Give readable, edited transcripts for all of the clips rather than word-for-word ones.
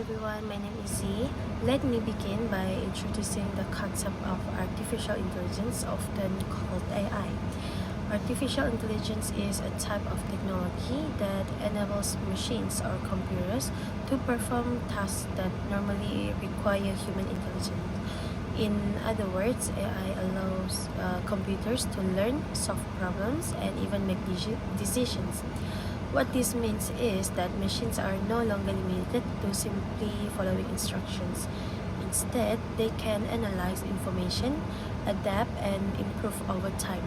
everyone, my name is Z. Let me begin by introducing the concept of artificial intelligence, often called AI. Artificial intelligence is a type of technology that enables machines or computers to perform tasks that normally require human intelligence. In other words, AI allows computers to learn, solve problems, and even make decisions. What this means is that machines are no longer limited to simply following instructions. Instead, they can analyze information, adapt, and improve over time.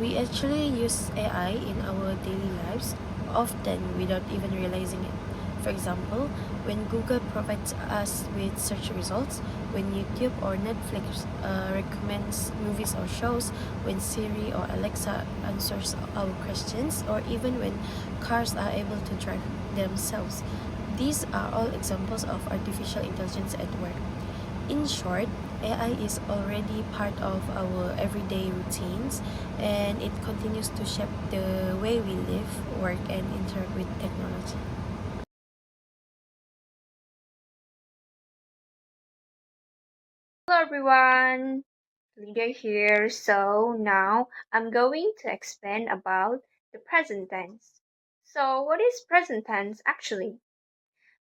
We actually use AI in our daily lives, often without even realizing it. For example, when Google provides us with search results, when YouTube or Netflix recommends movies or shows, when Siri or Alexa answers our questions, or even when cars are able to drive themselves. These are all examples of artificial intelligence at work. In short, AI is already part of our everyday routines, and it continues to shape the way we live, work, and interact with technology. Hello everyone, Lydia here. So now I'm going to explain about the present tense. So what is present tense actually?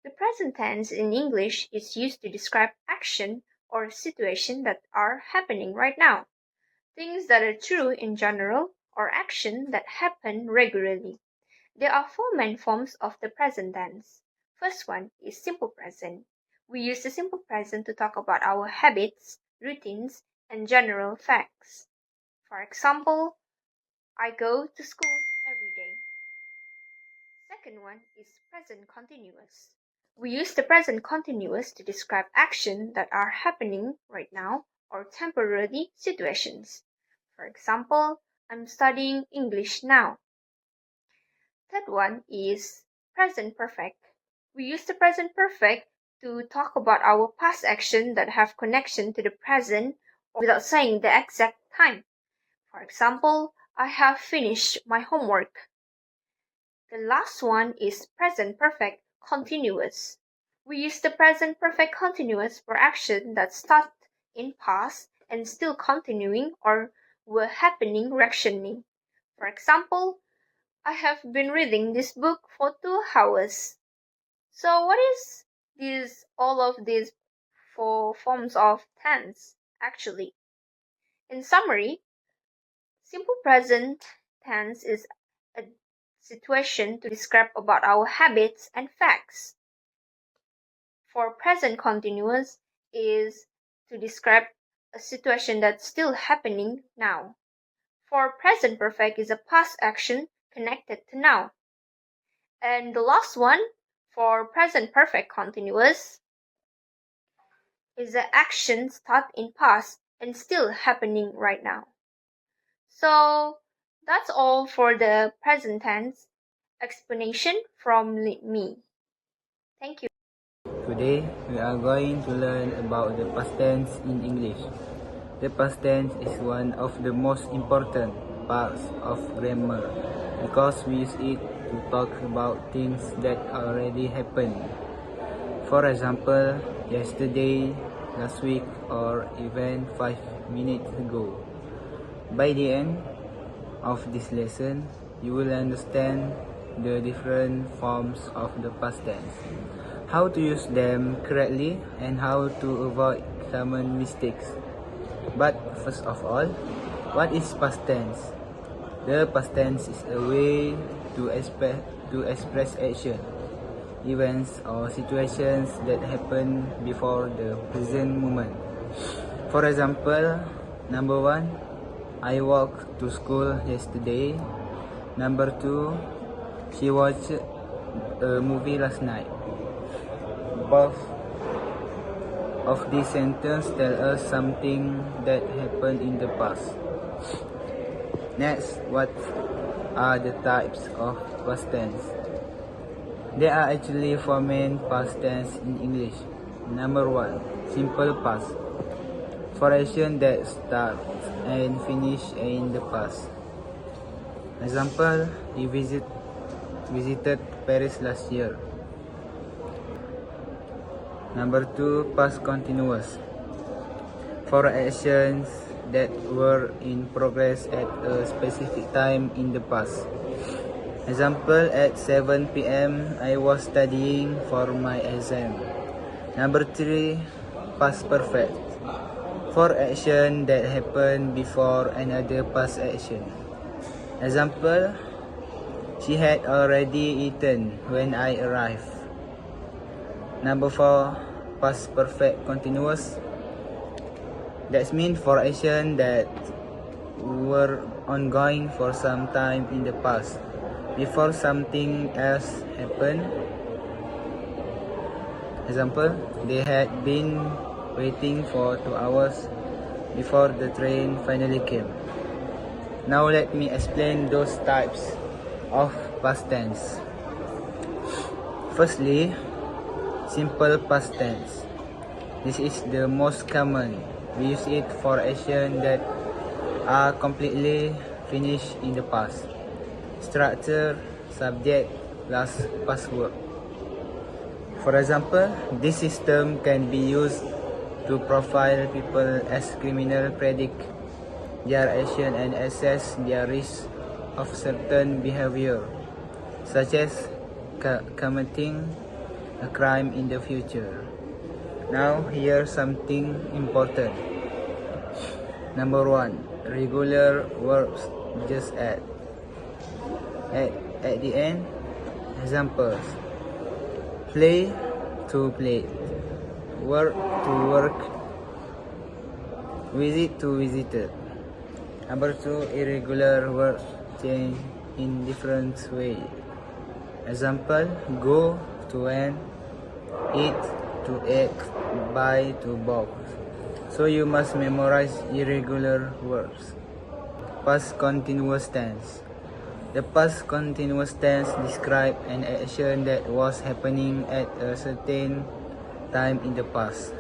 The present tense in English is used to describe action or situation that are happening right now. Things that are true in general or action that happen regularly. There are four main forms of the present tense. First one is simple present. We use the simple present to talk about our habits, routines, and general facts. For example, I go to school every day. Second one is present continuous. We use the present continuous to describe actions that are happening right now or temporary situations. For example, I'm studying English now. Third one is present perfect. We use the present perfect to talk about our past action that have connection to the present without saying the exact time. For example, I have finished my homework. The last one is present perfect continuous. We use the present perfect continuous for action that start in past and still continuing or were happening recently. For example, I have been reading this book for 2 hours. So what is all of these four forms of tense actually? In summary, simple present tense is a situation to describe about our habits and facts. For present continuous is to describe a situation that's still happening now. For present perfect is a past action connected to now. And the last one, for present perfect continuous, is the action start in past and still happening right now. So that's all for the present tense explanation from me. Thank you. Today, we are going to learn about the past tense in English. The past tense is one of the most important parts of grammar because we use it to talk about things that already happened. For example, yesterday, last week, or even 5 minutes ago. By the end of this lesson, you will understand the different forms of the past tense, how to use them correctly, and how to avoid common mistakes. But first of all, what is past tense? The past tense is a way to express action, events, or situations that happen before the present moment. For example, number 1, I walked to school yesterday. Number 2, she watched a movie last night. Both of these sentences tell us something that happened in the past. Next, what are the types of past tense? There are actually four main past tense in English. Number 1, simple past. For action that starts and finish in the past. Example, he visited Paris last year. Number 2, past continuous. For actions that were in progress at a specific time in the past. Example, at 7 p.m. I was studying for my exam. Number 3, past perfect. For action that happened before another past action. Example, she had already eaten when I arrived. Number 4, past perfect continuous. That means for action that were ongoing for some time in the past before something else happened. Example, they had been waiting for 2 hours before the train finally came. Now let me explain those types of past tense. Firstly, simple past tense. This is the most common. We use it for actions that are completely finished in the past. Structure, subject, plus past work. For example, this system can be used to profile people as criminals, predict their action, and assess their risk of certain behavior, such as committing a crime in the future. Now, here's something important. Number 1, regular verbs just at the end. Examples: play to play, work to work, visit to visited. Number 2, irregular verbs change in different way. Example: go to went, eat to ate, buy to bought. So you must memorize irregular verbs. Past continuous tense. The past continuous tense describes an action that was happening at a certain time in the past.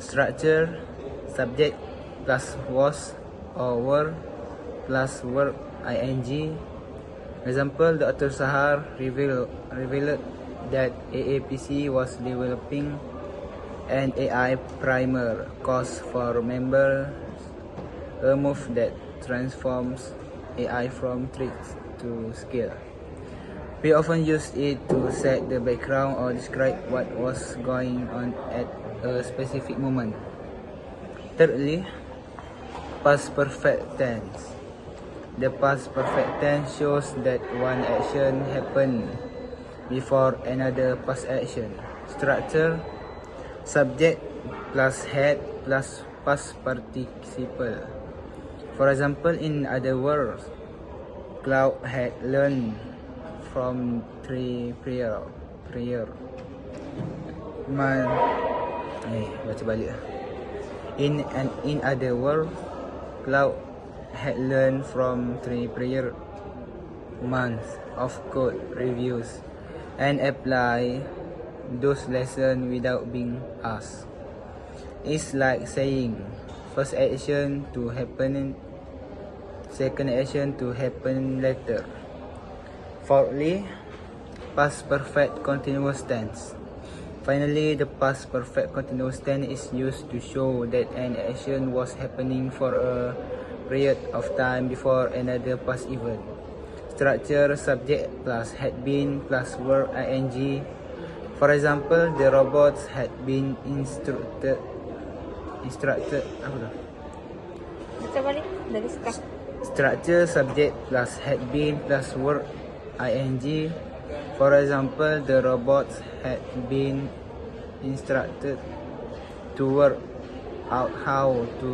Structure, subject plus was or were plus verb ing. Example, Dr. Sahar revealed that AAPC was developing an AI primer course for members, a move that transforms AI from tricks to skill. We often use it to set the background or describe what was going on at a specific moment. Thirdly, past perfect tense. The past perfect tense shows that one action happened before another past action. Structure, subject plus had plus past participle. For example, in other words, Cloud had learned from 3 prior month. Baca balik. In other words, Cloud had learned from 3 prior months of code reviews and apply those lessons without being asked. It's like saying, first action to happen, second action to happen later. Fourthly, past perfect continuous tense. Finally, the past perfect continuous tense is used to show that an action was happening for a period of time before another past event. Structure, subject plus had been plus verb ing. For example, the robots had been instructed apa tu? Baca balik dari start. Structure, subject plus had been plus verb ing. For example, the robots had been instructed to work out how to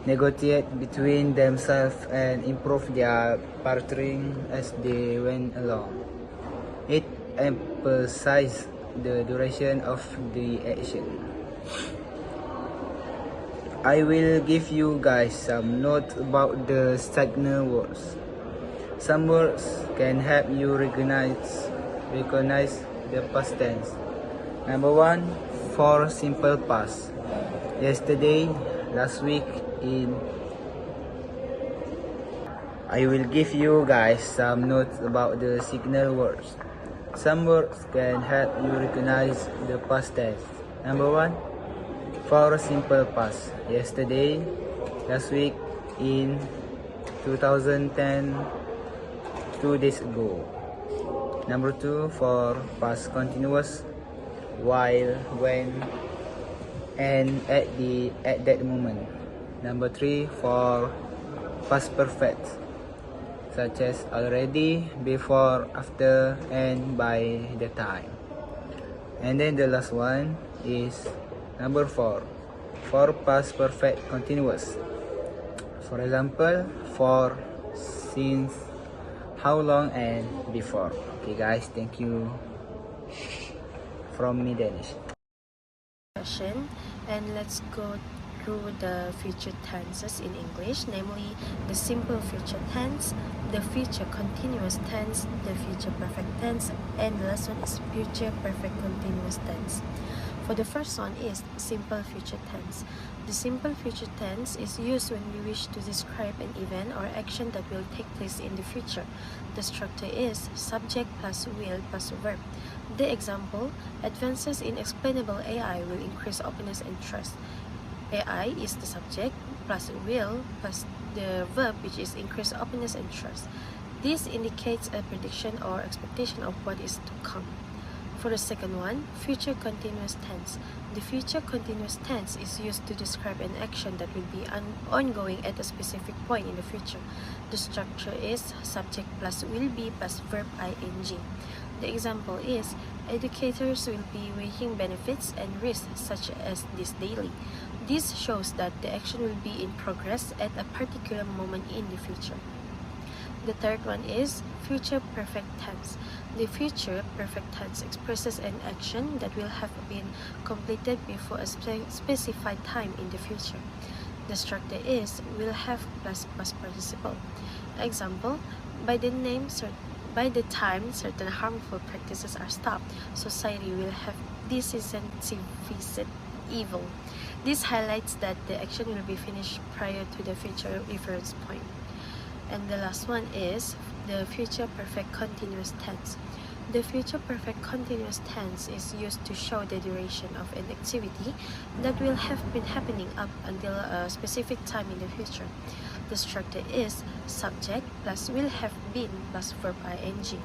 negotiate between themselves and improve their bartering as they went along. It emphasizes the duration of the action. I will give you guys some notes about the signal words. Some words can help you recognize the past tense. Number 1, for simple past. Yesterday, last week, in. I will give you guys some notes about the signal words. Some words can help you recognize the past tense. Number one, for simple past. Yesterday, last week, in 2010, 2 days ago. Number two, for past continuous. While, when, and at that moment. Number three, for past perfect, such as already, before, after, and by the time. And then the last one is number four, for past perfect continuous. For example, for, since, how long, and before. Okay guys, thank you from me, Danish. Session, and let's go through the future tenses in English, namely the simple future tense, the future continuous tense, the future perfect tense, and the last one is future perfect continuous tense. For the first one is simple future tense. The simple future tense is used when we wish to describe an event or action that will take place in the future. The structure is subject plus will plus verb. The example, advances in explainable AI will increase openness and trust. AI is the subject plus will plus the verb, which is increase openness and trust. This indicates a prediction or expectation of what is to come. For the second one, future continuous tense. The future continuous tense is used to describe an action that will be ongoing at a specific point in the future. The structure is subject plus will be plus verb ing. The example is, educators will be weighing benefits and risks such as this daily. This shows that the action will be in progress at a particular moment in the future. The third one is future perfect tense. The future perfect tense expresses an action that will have been completed before a specified time in the future. The structure is will have plus past participle. Example, by the time certain harmful practices are stopped, society will have disincentivized evil. This highlights that the action will be finished prior to the future reference point. And the last one is the future perfect continuous tense. The future perfect continuous tense is used to show the duration of an activity that will have been happening up until a specific time in the future. The structure is subject plus will have been plus verb ing.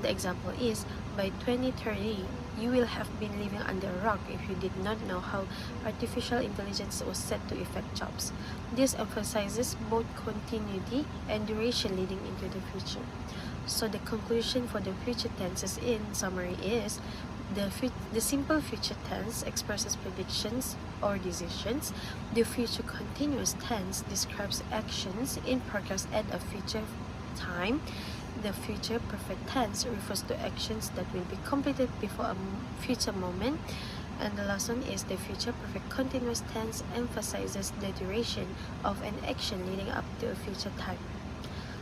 The example is, by 2030, you will have been living under a rock if you did not know how artificial intelligence was set to affect jobs. This emphasizes both continuity and duration leading into the future. So the conclusion for the future tenses in summary is, the simple future tense expresses predictions or decisions. The future continuous tense describes actions in progress at a future time. The future perfect tense refers to actions that will be completed before a future moment. And the last one is the future perfect continuous tense emphasizes the duration of an action leading up to a future time.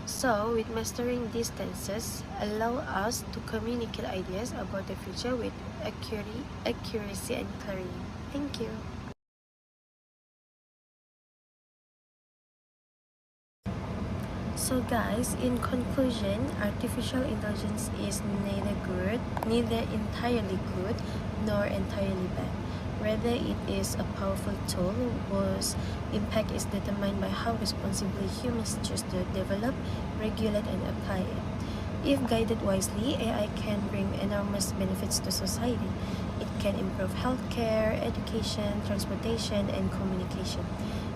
So, with mastering these tenses, allow us to communicate ideas about the future with accuracy and clarity. Thank you. So guys, in conclusion, artificial intelligence is neither entirely good nor entirely bad. Rather, it is a powerful tool whose impact is determined by how responsibly humans choose to develop, regulate, and apply it. If guided wisely, AI can bring enormous benefits to society. It can improve healthcare, education, transportation, and communication.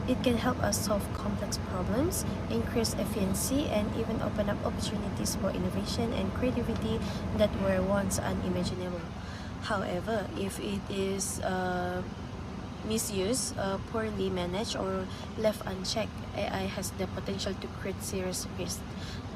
It can help us solve complex problems, increase efficiency, and even open up opportunities for innovation and creativity that were once unimaginable. However, if it is misused, poorly managed, or left unchecked, AI has the potential to create serious risks.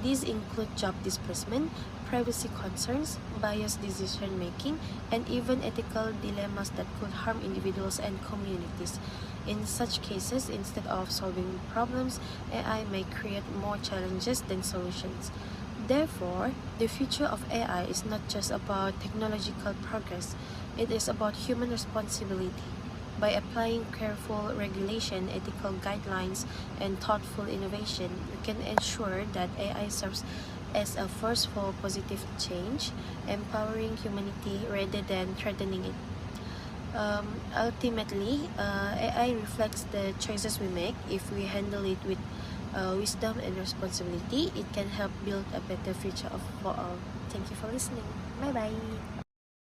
These include job displacement, privacy concerns, biased decision making, and even ethical dilemmas that could harm individuals and communities. In such cases, instead of solving problems, AI may create more challenges than solutions. Therefore, the future of AI is not just about technological progress, it is about human responsibility. By applying careful regulation, ethical guidelines, and thoughtful innovation, we can ensure that AI serves as a force for positive change, empowering humanity rather than threatening it. Ultimately, AI reflects the choices we make. If we handle it with wisdom and responsibility, it can help build a better future for all. Thank you for listening. Bye bye.